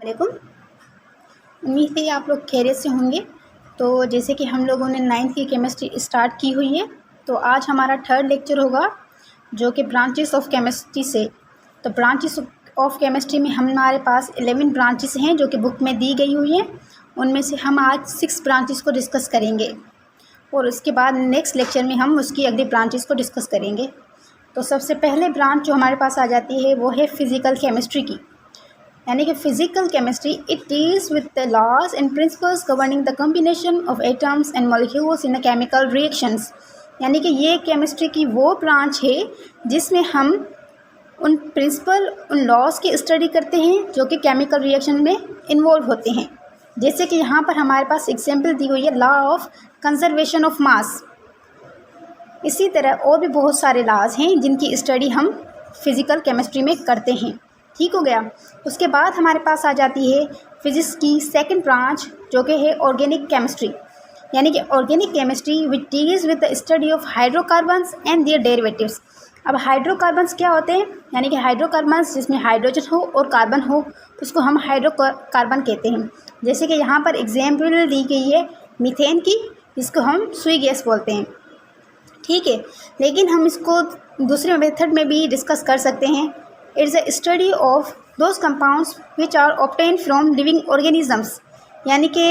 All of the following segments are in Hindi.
वालेकुम। उम्मीद है आप लोग खैरियत से होंगे। तो जैसे कि हम लोगों ने 9th की केमिस्ट्री स्टार्ट की हुई है, तो आज हमारा 3rd लेक्चर होगा जो कि ब्रांचेस ऑफ केमिस्ट्री से। तो ब्रांचेस ऑफ केमिस्ट्री में हमारे पास 11 ब्रांचेस हैं जो कि बुक में दी गई हुई हैं। उनमें से हम आज 6 ब्रांचेस को डिस्कस करेंगे और उसके बाद नेक्स्ट लेक्चर में हम उसकी अगली ब्रांचेस को डिस्कस करेंगे। तो सबसे पहले ब्रांच जो हमारे पास आ जाती है वो है फ़िज़िकल केमिस्ट्री की, यानी कि physical chemistry. It deals with the laws and principles governing the combination of atoms and molecules in the chemical reactions. यानी कि ये केमिस्ट्री की वो ब्रांच है जिसमें हम उन प्रिंसिपल, उन लॉज की स्टडी करते हैं जो कि केमिकल रिएक्शन में इन्वॉल्व होते हैं। जैसे कि यहाँ पर हमारे पास एग्जाम्पल दी हुई है law of conservation of mass. इसी तरह और भी बहुत सारे लॉज हैं जिनकी स्टडी हम फिज़िकल केमिस्ट्री में करते हैं। ठीक हो गया। उसके बाद हमारे पास आ जाती है फिज़िक्स की सेकंड ब्रांच जो कि है ऑर्गेनिक केमिस्ट्री, यानी कि organic chemistry which deals with the study of hydrocarbons and their derivatives. अब हाइड्रोकार्बन्स क्या होते हैं? यानी कि हाइड्रोकार्बन्स जिसमें हाइड्रोजन हो और कार्बन हो उसको हम हाइड्रोकार्बन कहते हैं। जैसे कि यहाँ पर एग्जाम्पल दी गई है मीथेन की, जिसको हम सुई गैस बोलते हैं। ठीक है, लेकिन हम इसको दूसरे मेथड में भी डिस्कस कर सकते हैं। It's a study of those compounds which are obtain from living organisms. यानी कि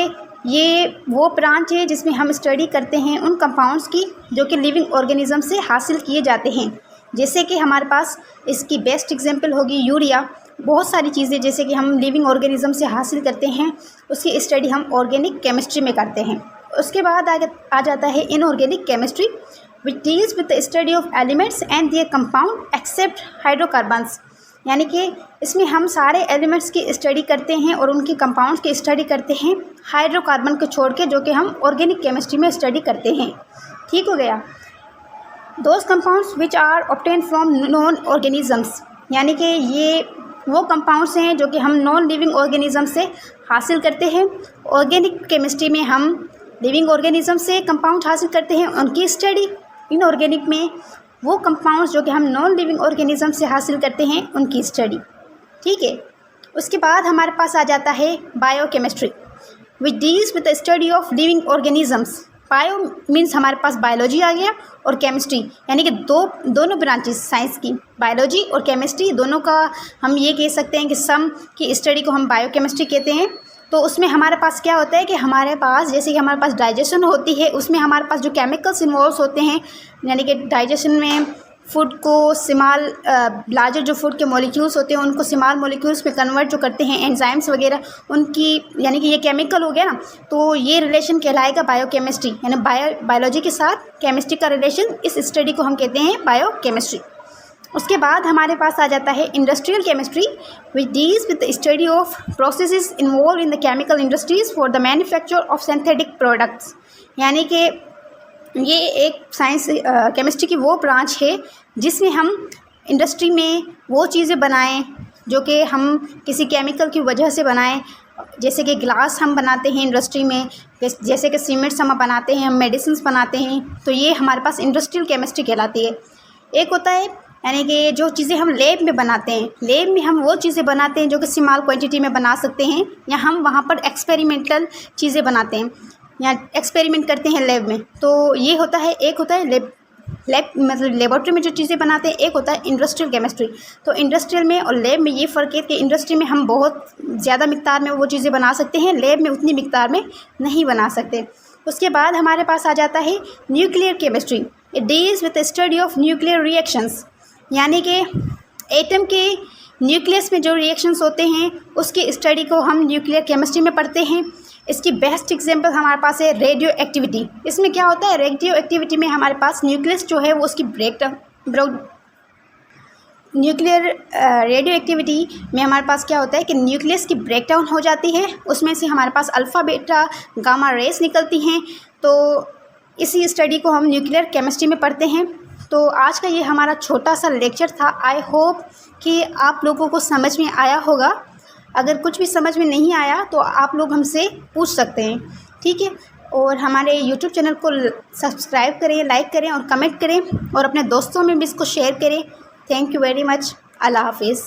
ये वो ब्रांच है जिसमें हम स्टडी करते हैं उन कंपाउंड्स की जो कि लिविंग ऑर्गेनिज्म से हासिल किए जाते हैं। जैसे कि हमारे पास इसकी बेस्ट एग्जांपल होगी यूरिया। बहुत सारी चीज़ें जैसे कि हम लिविंग ऑर्गेनिज्म से हासिल करते हैं उसकी स्टडी हम ऑर्गेनिक केमिस्ट्री में करते हैं। उसके बाद आ जाता है inorganic chemistry which deals with the study of elements and their compound except hydrocarbons. यानी कि इसमें हम सारे एलिमेंट्स की स्टडी करते हैं और उनके कंपाउंड्स की स्टडी करते हैं हाइड्रोकार्बन को छोड़ के, जो कि हम ऑर्गेनिक केमिस्ट्री में स्टडी करते हैं। ठीक हो गया। Those compounds which are obtain from non organisms, यानी कि ये वो कंपाउंड्स हैं जो कि हम नॉन लिविंग ऑर्गेनिज्म से हासिल करते हैं। ऑर्गेनिक केमिस्ट्री में हम लिविंग ऑर्गेनिज्म से कंपाउंड हासिल करते हैं, उनकी स्टडी। इनऑर्गेनिक में वो कंपाउंड्स जो कि हम नॉन लिविंग ऑर्गेनिज्म से हासिल करते हैं उनकी स्टडी। ठीक है। उसके बाद हमारे पास आ जाता है biochemistry which deals with the study of living organisms. Bio means हमारे पास बायोलॉजी आ गया और केमिस्ट्री, यानी कि दोनों ब्रांचेस साइंस की, बायोलॉजी और केमिस्ट्री दोनों का हम ये कह सकते हैं कि सम की स्टडी को हम बायोकेमिस्ट्री कहते हैं। तो उसमें हमारे पास क्या होता है कि हमारे पास जैसे कि हमारे पास डाइजेशन होती है, उसमें हमारे पास जो केमिकल्स इन्वॉल्व होते हैं, यानी कि डाइजेशन में फूड को स्मॉल लार्जर जो फूड के मॉलिक्यूल्स होते हैं उनको स्मॉल मॉलिक्यूल्स में कन्वर्ट जो करते हैं एंजाइम्स वगैरह, उनकी यानी कि ये केमिकल हो गया ना, तो ये रिलेशन कहलाएगा बायोकेमिस्ट्री। यानी बायोलॉजी के साथ केमिस्ट्री का रिलेशन, इस स्टडी को हम कहते हैं बायोकेमिस्ट्री। उसके बाद हमारे पास आ जाता है industrial chemistry which deals with the study of processes involve in the chemical industries for the manufacture of synthetic products. यानी कि ये एक साइंस केमिस्ट्री की वो ब्रांच है जिसमें हम इंडस्ट्री में वो चीज़ें बनाएं जो कि हम किसी केमिकल की वजह से बनाएं। जैसे कि ग्लास हम बनाते हैं इंडस्ट्री में, जैसे कि सीमेंट्स हम बनाते हैं, हम मेडिसिन बनाते हैं, तो ये हमारे पास इंडस्ट्रियल केमिस्ट्री कहलाती है। एक होता है यानी कि जो चीज़ें हम लैब में बनाते हैं, लैब में हम वो चीज़ें बनाते हैं जो कि स्मॉल क्वांटिटी में बना सकते हैं, या हम वहाँ पर एक्सपेरिमेंटल चीज़ें बनाते हैं या एक्सपेरिमेंट करते हैं लैब में। तो ये होता है, एक होता है लैब मतलब लेबोरेटरी में जो चीज़ें बनाते हैं, एक होता है इंडस्ट्रियल केमिस्ट्री। तो इंडस्ट्रियल में और लैब में ये फ़र्क है कि इंडस्ट्री में हम बहुत ज़्यादा मिक़दार में वो चीज़ें बना सकते हैं, लैब में उतनी मिक़दार में नहीं बना सकते। उसके बाद हमारे पास आ जाता है nuclear chemistry. It deals with the study of nuclear reactions, यानी कि एटम के न्यूक्लियस में जो रिएक्शंस होते हैं उसकी स्टडी को हम न्यूक्लियर केमिस्ट्री में पढ़ते हैं। इसकी बेस्ट एग्जांपल हमारे पास है रेडियो एक्टिविटी। इसमें क्या होता है, रेडियो एक्टिविटी में हमारे पास न्यूक्लियस जो है वो उसकी न्यूक्लियर रेडियो एक्टिविटी में हमारे पास क्या होता है कि न्यूक्लियस की ब्रेकडाउन हो जाती है, उसमें से हमारे पास अल्फ़ा बीटा गामा रेस निकलती हैं। तो इसी स्टडी को हम न्यूक्लियर केमिस्ट्री में पढ़ते हैं। तो आज का ये हमारा छोटा सा लेक्चर था। आई होप कि आप लोगों को समझ में आया होगा। अगर कुछ भी समझ में नहीं आया तो आप लोग हमसे पूछ सकते हैं। ठीक है। और हमारे YouTube चैनल को सब्सक्राइब करें, लाइक करें और कमेंट करें और अपने दोस्तों में भी इसको शेयर करें। Thank you very much. Allah हाफिज़।